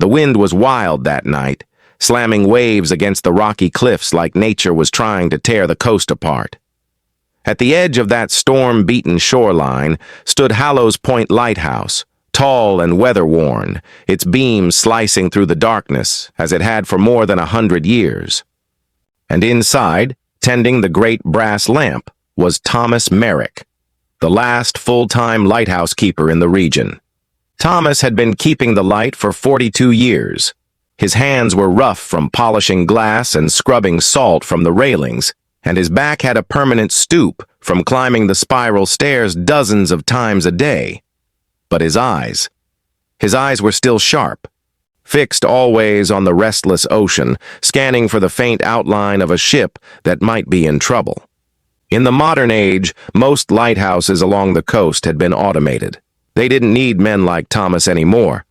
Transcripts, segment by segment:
The wind was wild that night, slamming waves against the rocky cliffs like nature was trying to tear the coast apart. At the edge of that storm-beaten shoreline stood Hallows Point Lighthouse, tall and weather-worn, its beams slicing through the darkness as it had for more than 100 years. And inside, tending the great brass lamp, was Thomas Merrick, the last full-time lighthouse keeper in the region. Thomas had been keeping the light for 42 years. His hands were rough from polishing glass and scrubbing salt from the railings, and his back had a permanent stoop from climbing the spiral stairs dozens of times a day. But his eyes were still sharp, fixed always on the restless ocean, scanning for the faint outline of a ship that might be in trouble. In the modern age, most lighthouses along the coast had been automated. They didn't need men like Thomas anymore.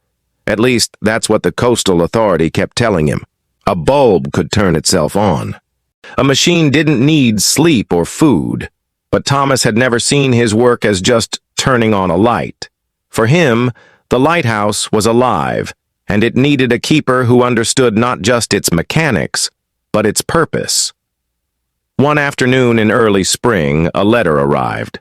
At least, that's what the coastal authority kept telling him. A bulb could turn itself on. A machine didn't need sleep or food. But Thomas had never seen his work as just turning on a light. For him, the lighthouse was alive, and it needed a keeper who understood not just its mechanics, but its purpose. One afternoon in early spring, a letter arrived.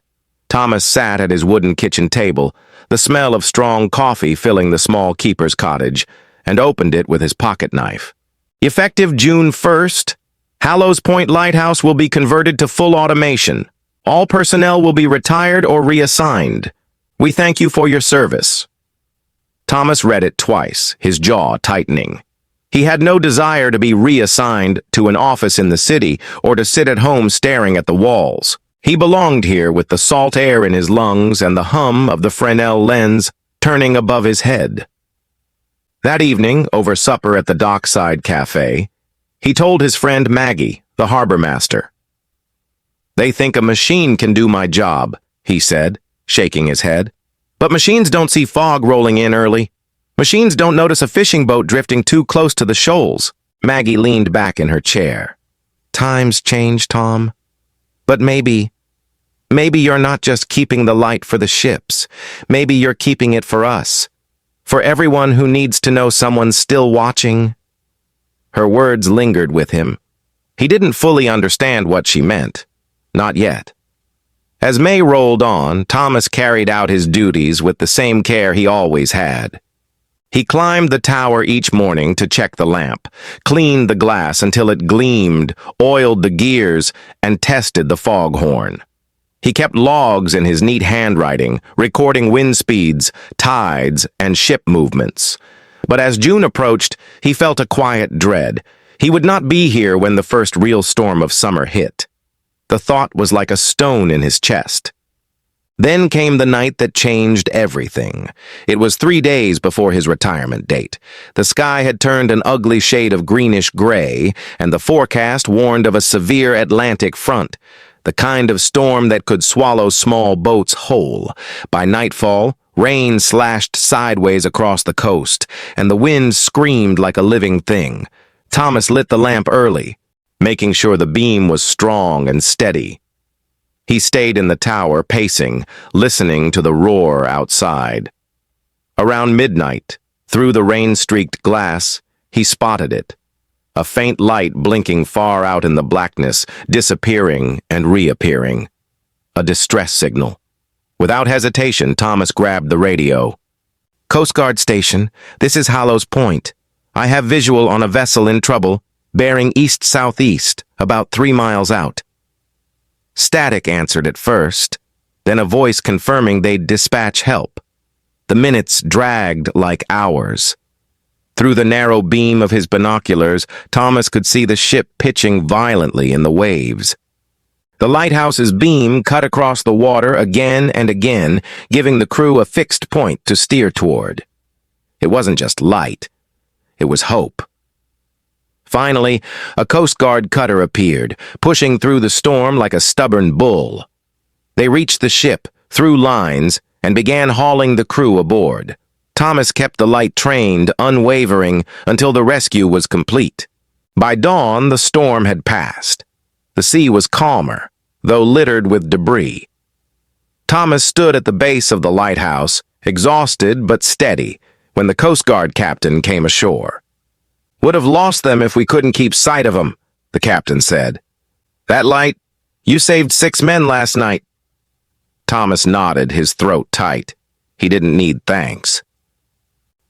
Thomas sat at his wooden kitchen table, the smell of strong coffee filling the small keeper's cottage, and opened it with his pocket knife. Effective June 1st, Hallows Point Lighthouse will be converted to full automation. All personnel will be retired or reassigned. We thank you for your service. Thomas read it twice, his jaw tightening. He had no desire to be reassigned to an office in the city or to sit at home staring at the walls. He belonged here with the salt air in his lungs and the hum of the Fresnel lens turning above his head. That evening, over supper at the dockside cafe, he told his friend Maggie, the harbor master. "They think a machine can do my job," he said, shaking his head. "But machines don't see fog rolling in early. Machines don't notice a fishing boat drifting too close to the shoals." Maggie leaned back in her chair. "Times change, Tom. But maybe you're not just keeping the light for the ships. Maybe you're keeping it for us. For everyone who needs to know someone's still watching." Her words lingered with him. He didn't fully understand what she meant. Not yet. As May rolled on, Thomas carried out his duties with the same care he always had. He climbed the tower each morning to check the lamp, cleaned the glass until it gleamed, oiled the gears, and tested the foghorn. He kept logs in his neat handwriting, recording wind speeds, tides, and ship movements. But as June approached, he felt a quiet dread. He would not be here when the first real storm of summer hit. The thought was like a stone in his chest. Then came the night that changed everything. It was 3 days before his retirement date. The sky had turned an ugly shade of greenish gray, and the forecast warned of a severe Atlantic front, the kind of storm that could swallow small boats whole. By nightfall, rain slashed sideways across the coast, and the wind screamed like a living thing. Thomas lit the lamp early, making sure the beam was strong and steady. He stayed in the tower, pacing, listening to the roar outside. Around midnight, through the rain-streaked glass, he spotted it. A faint light blinking far out in the blackness, disappearing and reappearing. A distress signal. Without hesitation, Thomas grabbed the radio. "Coast Guard Station, this is Hallows Point. I have visual on a vessel in trouble, bearing east-southeast, about 3 miles out." Static answered at first, then a voice confirming they'd dispatch help. The minutes dragged like hours. Through the narrow beam of his binoculars, Thomas could see the ship pitching violently in the waves. The lighthouse's beam cut across the water again and again, giving the crew a fixed point to steer toward. It wasn't just light, it was hope. Finally, a Coast Guard cutter appeared, pushing through the storm like a stubborn bull. They reached the ship, through lines, and began hauling the crew aboard. Thomas kept the light trained, unwavering, until the rescue was complete. By dawn, the storm had passed. The sea was calmer, though littered with debris. Thomas stood at the base of the lighthouse, exhausted but steady, when the Coast Guard captain came ashore. "Would have lost them if we couldn't keep sight of them," the captain said. "That light, you saved 6 men last night." Thomas nodded, his throat tight. He didn't need thanks.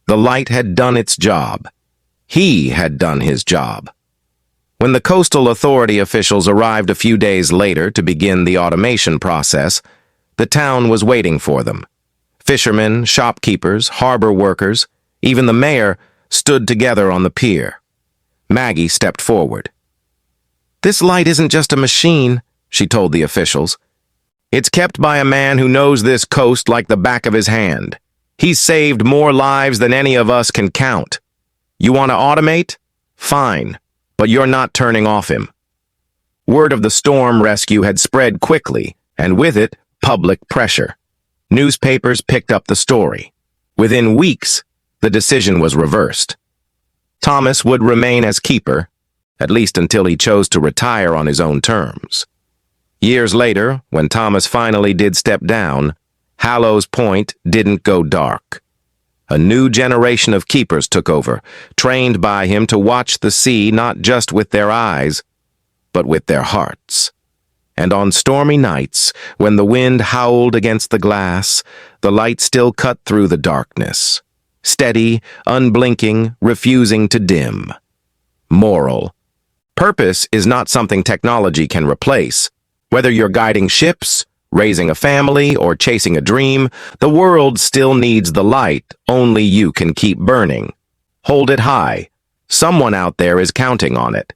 The light had done its job. He had done his job. When the coastal authority officials arrived a few days later to begin the automation process, the town was waiting for them. Fishermen, shopkeepers, harbor workers, even the mayor stood together on the pier. Maggie stepped forward. "This light isn't just a machine," she told the officials. "It's kept by a man who knows this coast like the back of his hand. He's saved more lives than any of us can count. You want to automate? Fine, but you're not turning off him." Word of the storm rescue had spread quickly, and with it, public pressure. Newspapers picked up the story. Within weeks, the decision was reversed. Thomas would remain as keeper, at least until he chose to retire on his own terms. Years later, when Thomas finally did step down, Hallows Point didn't go dark. A new generation of keepers took over, trained by him to watch the sea not just with their eyes, but with their hearts. And on stormy nights, when the wind howled against the glass, the light still cut through the darkness. Steady, unblinking, refusing to dim. Moral: purpose is not something technology can replace. Whether you're guiding ships, raising a family, or chasing a dream, the world still needs the light only you can keep burning. Hold it high. Someone out there is counting on it.